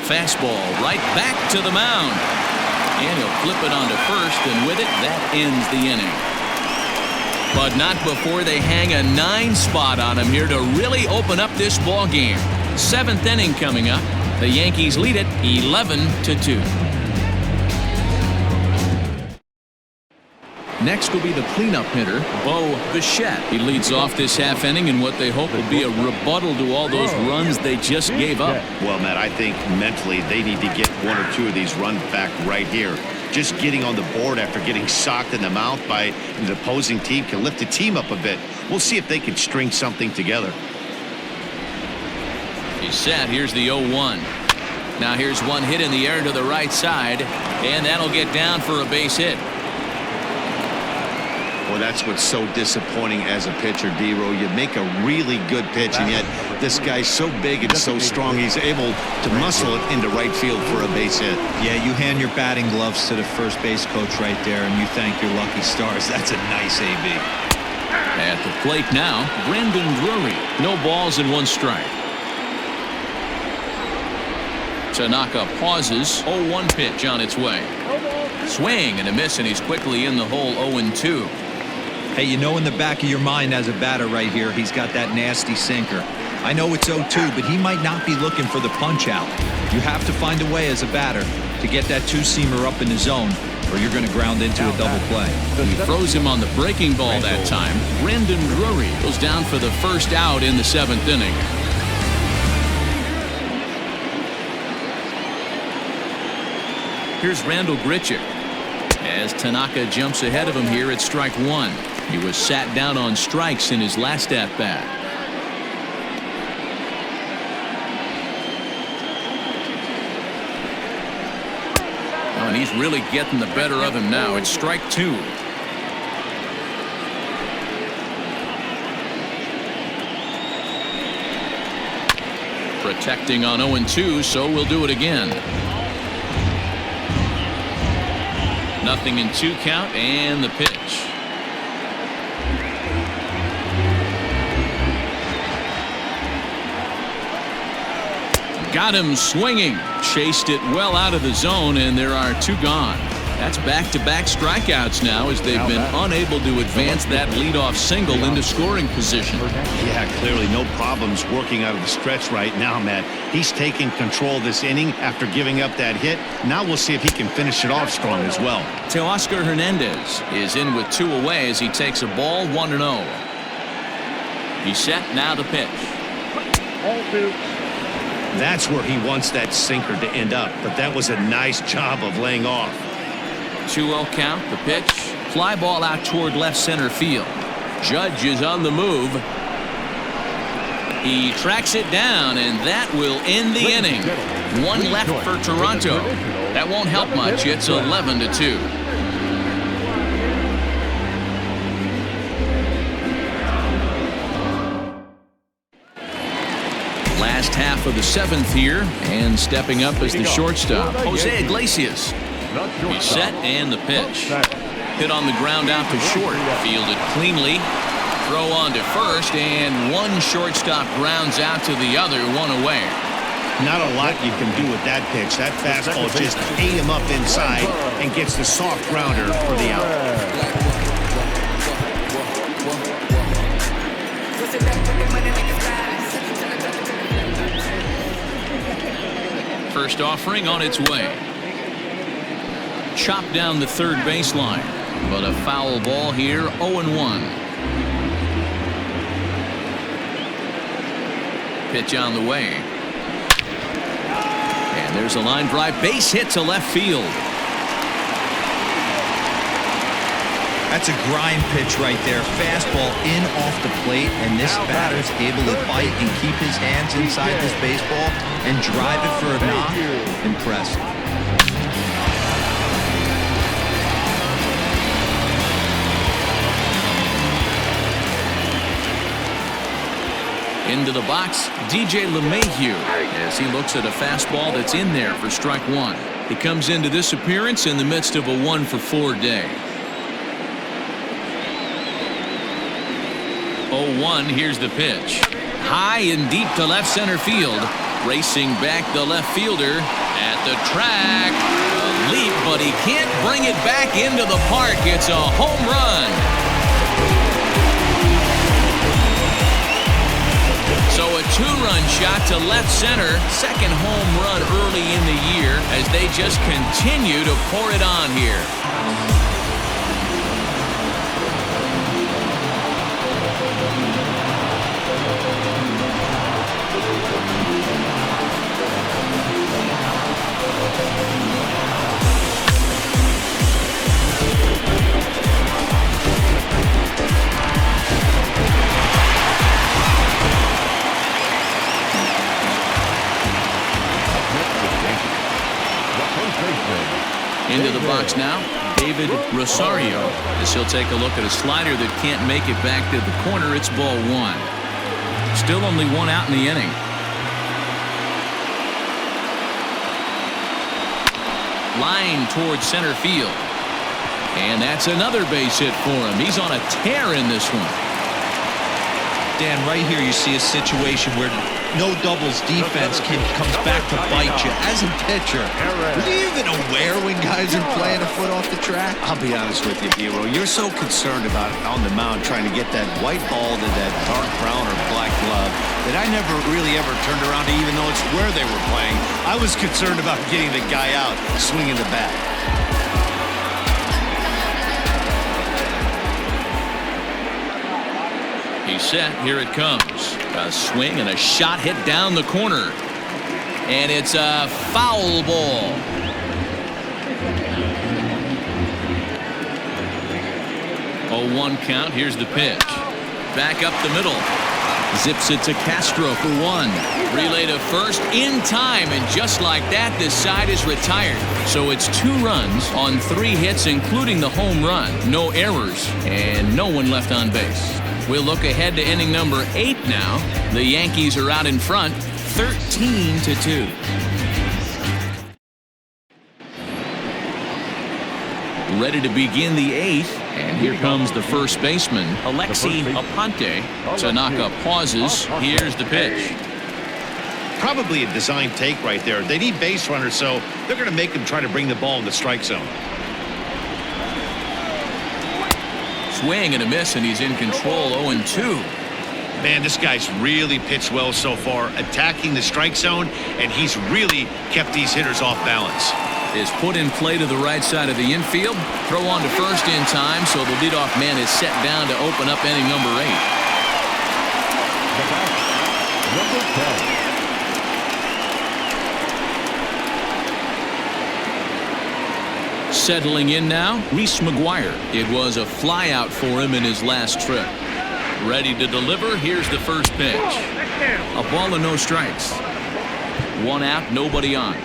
Fastball right back to the mound. And he'll flip it onto first, and with it, that ends the inning. But not before they hang a 9 spot on him here to really open up this ball game. 7th inning coming up. The Yankees lead it 11-2. Next will be the cleanup hitter, Bo Bichette. He leads off this half inning in what they hope will be a rebuttal to all those runs they just gave up. Well, Matt, I think mentally they need to get 1 or 2 of these runs back right here. Just getting on the board after getting socked in the mouth by the opposing team can lift the team up a bit. We'll see if they can string something together. He's set. Here's the 0-1. Now here's one hit in the air to the right side, and that'll get down for a base hit. Well, that's what's so disappointing as a pitcher, D-Row. You make a really good pitch, and yet this guy's so big and so strong, he's able to muscle it into right field for a base hit. Yeah, you hand your batting gloves to the first base coach right there, and you thank your lucky stars. That's a nice AB. At the plate now, Brandon Drury. No balls and 1 strike. Tanaka pauses. 0-1 pitch on its way. Swing and a miss, and he's quickly in the hole. 0-2. Hey, you know in the back of your mind as a batter right here, he's got that nasty sinker. I know it's 0-2, but he might not be looking for the punch out. You have to find a way as a batter to get that 2-seamer up in the zone, or you're going to ground into a double play. He throws him on the breaking ball that time. Brandon Drury goes down for the first out in the 7th inning. Here's Randall Grichuk as Tanaka jumps ahead of him here at strike 1. He was sat down on strikes in his last at-bat. Oh, and he's really getting the better of him now. It's strike 2. Protecting on 0-2, so we'll do it again. Nothing in 2 count, and the pitch. Got him swinging. Chased it well out of the zone, and there are 2 gone. That's back-to-back strikeouts now as they've been unable to advance that leadoff single into scoring position. Yeah, clearly no problems working out of the stretch right now, Matt. He's taking control of this inning after giving up that hit. Now we'll see if he can finish it off strong as well. Teoscar Hernandez is in with 2 away as he takes a ball 1-0. He's set. Now the pitch. That's where he wants that sinker to end up, but that was a nice job of laying off. 2-0 count. The pitch. Fly ball out toward left center field. Judge is on the move. He tracks it down, and that will end the inning. 1 left for Toronto. That won't help much. It's 11-2. Last half of the 7th here, and stepping up as the shortstop, Jose Iglesias. He's set, and the pitch. Hit on the ground out to short. Fielded cleanly. Throw on to first, and 1 shortstop grounds out to the other, 1 away. Not a lot you can do with that pitch. That fastball just ate him up inside and gets the soft grounder for the out. First offering on its way. Chopped down the third baseline, but a foul ball here. 0-1. Pitch on the way, and there's a line drive, base hit to left field. That's a grind pitch right there. Fastball in off the plate, and this batter's able to bite and keep his hands inside this baseball and drive it for a knock. Impressive. Into the box, DJ LeMahieu as he looks at a fastball that's in there for strike 1. He comes into this appearance in the midst of a 1-for-4 day. 0-1, here's the pitch. High and deep to left center field. Racing back the left fielder at the track. A leap, but he can't bring it back into the park. It's a home run. So a 2-run shot to left center. Second home run early in the year as they just continue to pour it on here. Into the box now, David Rosario, as he'll take a look at a slider that can't make it back to the corner. It's ball 1. Still only 1 out in the inning. Line towards center field. And that's another base hit for him. He's on a tear in this one. Dan, right here you see a situation where no doubles defense comes back to bite you. As a pitcher, are you even aware when guys are playing a foot off the track? I'll be honest with you, Hero. You're so concerned about on the mound trying to get that white ball to that dark brown or black glove that I never really ever turned around to even know it's where they were playing. I was concerned about getting the guy out, swinging the bat. He's set. Here it comes. A swing and a shot hit down the corner. And it's a foul ball. Oh, 1 count. Here's the pitch. Back up the middle. Zips it to Castro for 1. Relay to first in time, and just like that, this side is retired. So it's 2 runs on 3 hits, including the home run. No errors, and no one left on base. We'll look ahead to inning number 8 now. The Yankees are out in front, 13-2. Ready to begin the 8th, and here comes the first baseman, MEEKS Aponte. Tanaka pauses. Here's the pitch. Probably a design take right there. They need base runners, so they're going to make them try to bring the ball in the strike zone. Swing and a miss, and he's in control. 0-2. Man, this guy's really pitched well so far, attacking the strike zone, and he's really kept these hitters off balance. Is put in play to the right side of the infield. Throw on to first in time, so the leadoff man is set down to open up inning number 8. Number 10. Settling in now, Reese McGuire. It was a flyout for him in his last trip. Ready to deliver. Here's the first pitch. A ball and no strikes. 1 out, nobody on.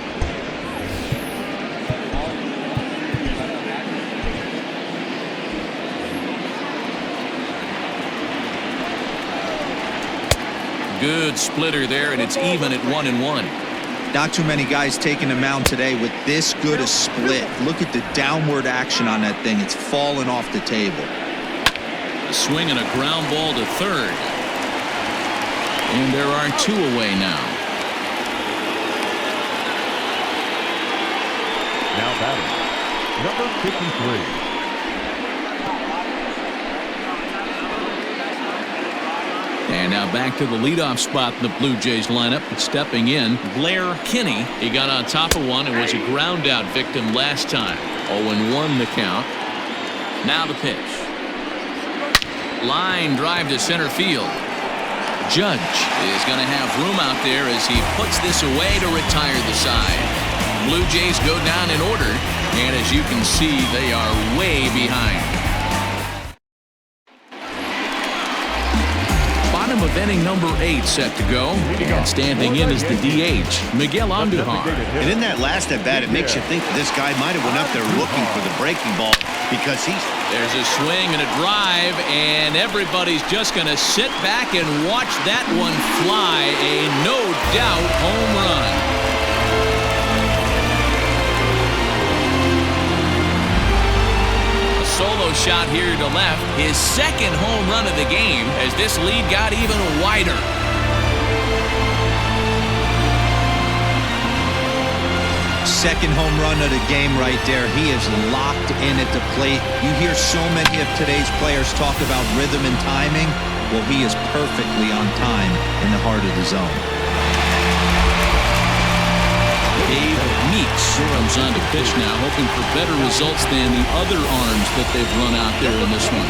Good splitter there, and it's even at 1-1. Not too many guys taking the mound today with this good a split. Look at the downward action on that thing. It's falling off the table. A swing and a ground ball to third. And there are 2 away now. Now batting, number 53. And now back to the leadoff spot in the Blue Jays lineup. Stepping in, MCGHEE Kinney. He got on top of one and was a ground out victim last time. 0-1 the count. Now the pitch. Line drive to center field. Judge is going to have room out there as he puts this away to retire the side. Blue Jays go down in order, and as you can see, they are way behind. Bottom of inning number 8 set to go. And standing in is the DH, Miguel ANDUJAR. And in that last at bat, it makes you think that this guy might have went up there looking for the breaking ball because There's a swing and a drive, and everybody's just going to sit back and watch that one fly. A no-doubt home run. solo shot here to left. His second home run of the game as this lead got even wider. Second home run of the game right there. He is locked in at the plate. You hear so many of today's players talk about rhythm and timing. Well, he is perfectly on time in the heart of the zone. MEEKS comes on to pitch now, hoping for better results than the other arms that they've run out there in this one.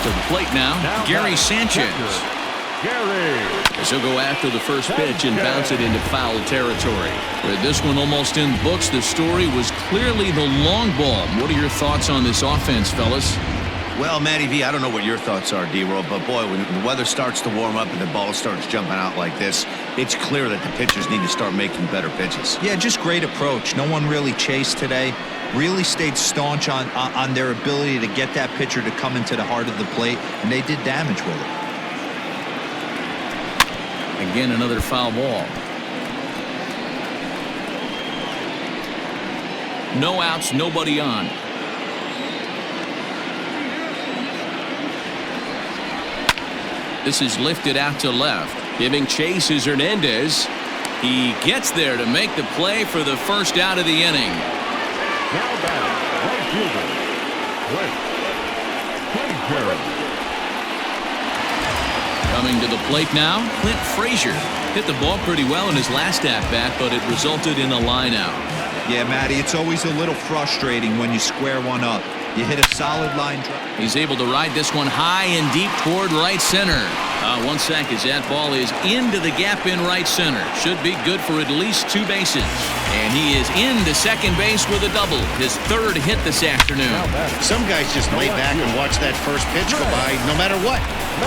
To the plate now Gary Sanchez. As he'll go after the first pitch and bounce it into foul territory. With this one almost in books, the story was clearly the long ball. What are your thoughts on this offense, fellas? Well, Matty V, I don't know what your thoughts are, D-Roll, but boy, when the weather starts to warm up and the ball starts jumping out like this, it's clear that the pitchers need to start making better pitches. Yeah, just great approach. No one really chased today. Really stayed staunch on their ability to get that pitcher to come into the heart of the plate, and they did damage with it. Again, another foul ball. No outs, nobody on. This is lifted out to left. Giving chase is Hernandez. He gets there to make the play for the first out of the inning. Now batting, right fielder, Frazier. Coming to the plate now, Clint Frazier. Hit the ball pretty well in his last at-bat, but it resulted in a line-out. Yeah, Matty, it's always a little frustrating when you square one up. You hit a solid line drive. He's able to ride this one high and deep toward right center. 1 sec as that ball is into the gap in right center. Should be good for at least 2 bases. And he is into second base with a double. His third hit this afternoon. Some guys just lay back and watch that first pitch go by no matter what.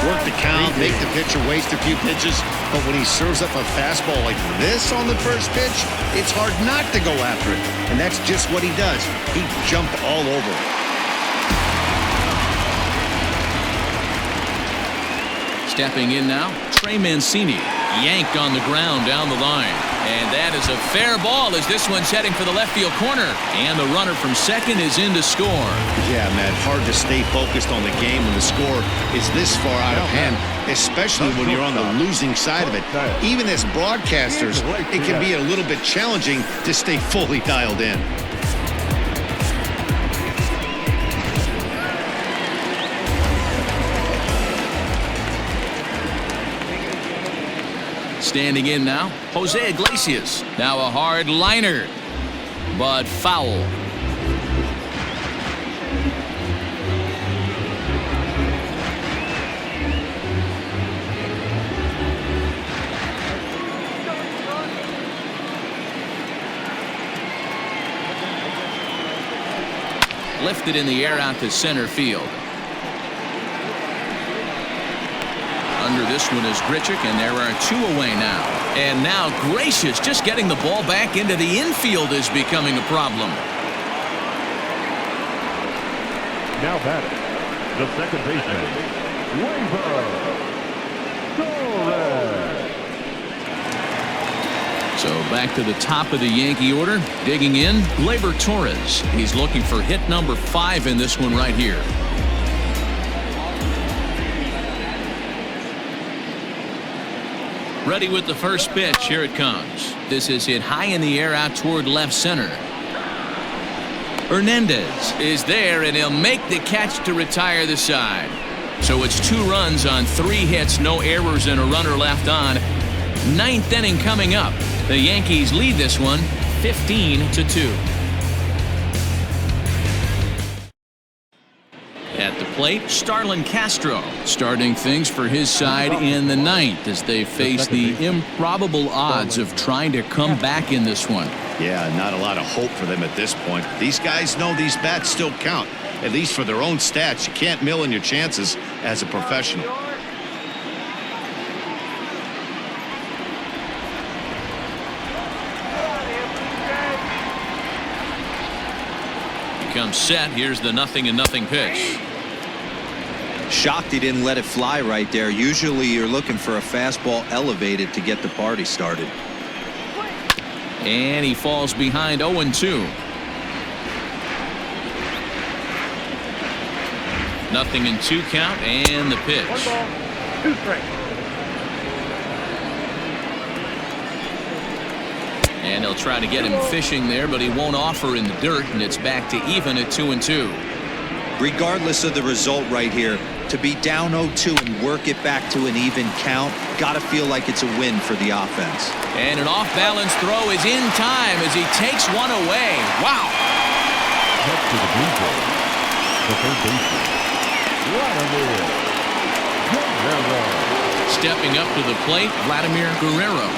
Work the count, make the pitcher waste a few pitches. But when he serves up a fastball like this on the first pitch, it's hard not to go after it. And that's just what he does. He jumped all over it. Stepping in now, Trey Mancini. Yanked on the ground down the line. And that is a fair ball as this one's heading for the left field corner. And the runner from second is in to score. Yeah, Matt, hard to stay focused on the game when the score is this far out of hand, especially when you're on the losing side of it. Even as broadcasters, it can be a little bit challenging to stay fully dialed in. Standing in now, Jose Iglesias. Now a hard liner, but foul. Lifted in the air out to center field. Under this one is Grichuk, and there are 2 away now. And now Gracious just getting the ball back into the infield is becoming a problem. Now batting, the second baseman, GLEYBER. So back to the top of the Yankee order. Digging in, GLEYBER Torres. He's looking for hit number 5 in this one right here. Ready with the first pitch. Here it comes. This is hit high in the air out toward left center. Hernandez is there, and he'll make the catch to retire the side. So it's 2 runs on 3 hits, no errors, and a runner left on. 9th inning coming up. The Yankees lead this one 15-2. At the plate, Starlin Castro starting things for his side in the 9th as they face the improbable odds of trying to come back in this one. Yeah, not a lot of hope for them at this point. These guys know these bats still count, at least for their own stats. You can't mill in your chances as a professional. Comes set. Here's the 0-0 pitch. Shocked he didn't let it fly right there. Usually you're looking for a fastball elevated to get the party started. And he falls behind 0-2. Nothing in 2 count, and the pitch. 1 ball, 2 strikes. And they'll try to get him fishing there, but he won't offer in the dirt, and it's back to even at 2-2. Regardless of the result right here, to be down 0-2 and work it back to an even count, gotta feel like it's a win for the offense. And an off-balance throw is in time as he takes one away. Wow. Next to the Blue Jays, the third baseman, Vladimir Guerrero. Stepping up to the plate, Vladimir Guerrero.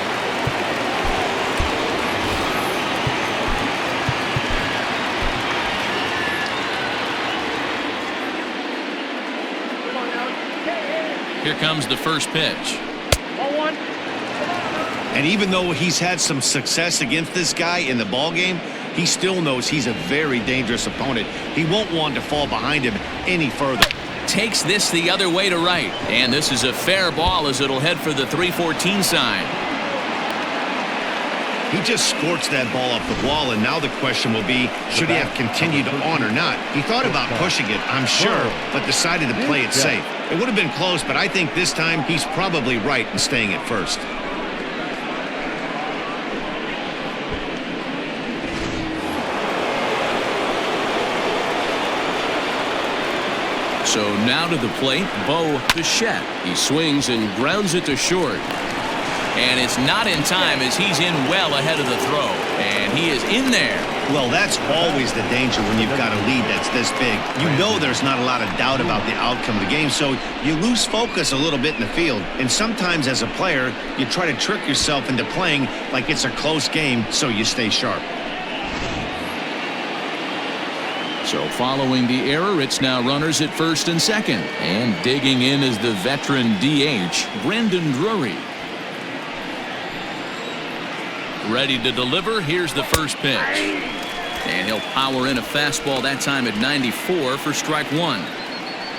Here comes the first pitch. 1-1. And even though he's had some success against this guy in the ball game, he still knows he's a very dangerous opponent. He won't want to fall behind him any further. Takes this the other way to right. And this is a fair ball as it'll head for the 3-14 sign. He just scorched that ball off the wall, and now the question will be, should he have continued on or not? He thought about pushing it, I'm sure, but decided to play it safe. It would have been close, but I think this time he's probably right in staying at first. So now to the plate, Bo Bichette. He swings and grounds it to short. And it's not in time as he's in well ahead of the throw. And he is in there. Well, that's always the danger when you've got a lead that's this big. You know there's not a lot of doubt about the outcome of the game, so you lose focus a little bit in the field. And sometimes as a player, you try to trick yourself into playing like it's a close game so you stay sharp. So following the error, it's now runners at first and second. And digging in is the veteran DH, Brendan Drury. Ready to deliver. Here's the first pitch. And he'll power in a fastball that time at 94 for strike 1.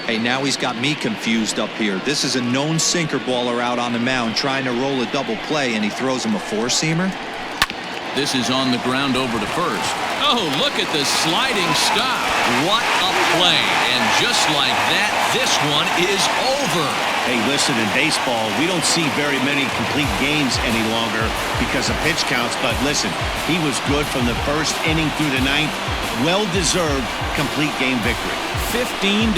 Hey, now he's got me confused up here. This is a known sinker baller out on the mound trying to roll a double play, and he throws him a 4-seamer. This is on the ground over to first. Oh, look at the sliding stop. What a play. And just like that, this one is over. Hey, listen, in baseball, we don't see very many complete games any longer because of pitch counts. But listen, he was good from the first inning through the ninth. Well-deserved complete game victory. 15-2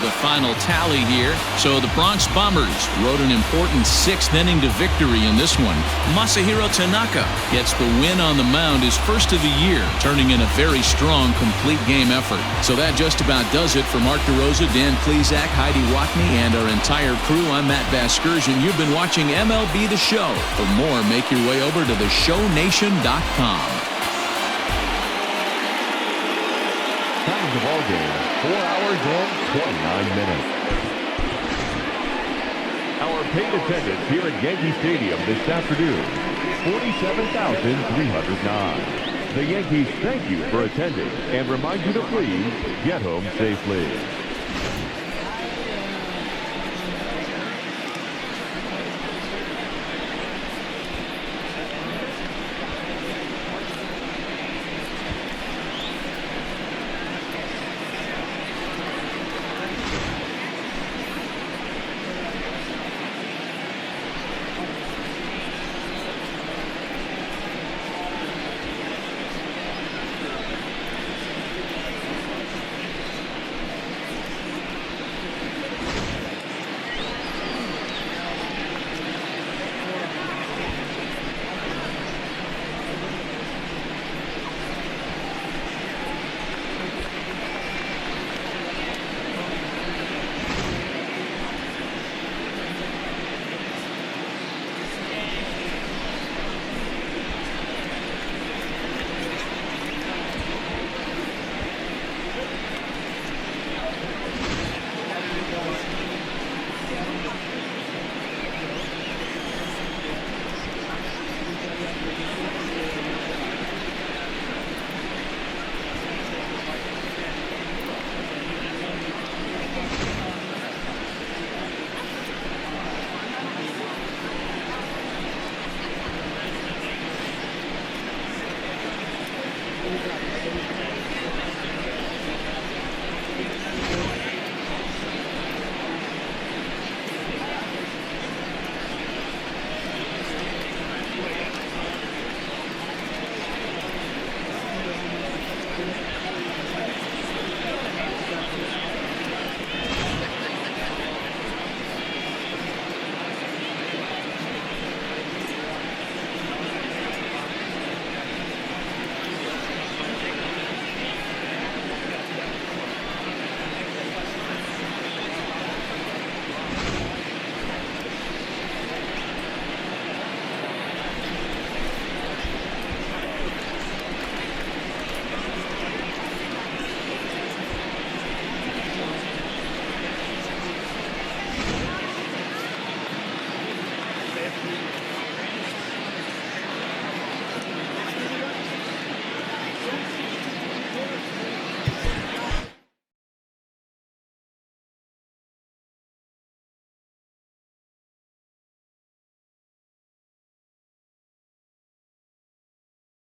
the final tally here. So the Bronx Bombers rode an important 6th inning to victory in this one. Masahiro Tanaka gets the win on the mound, his first of the year, turning in a very strong complete game effort. So that just about does it for Mark DeRosa, Dan Klezak, Heidi Watney, and our entire crew. I'm Matt Vasgersian. You've been watching MLB The Show. For more, make your way over to theshownation.com. Time of the ball game, 4 hours and 29 minutes. Our paid attendance here at Yankee Stadium this afternoon, 47,309. The Yankees thank you for attending and remind you to please get home safely.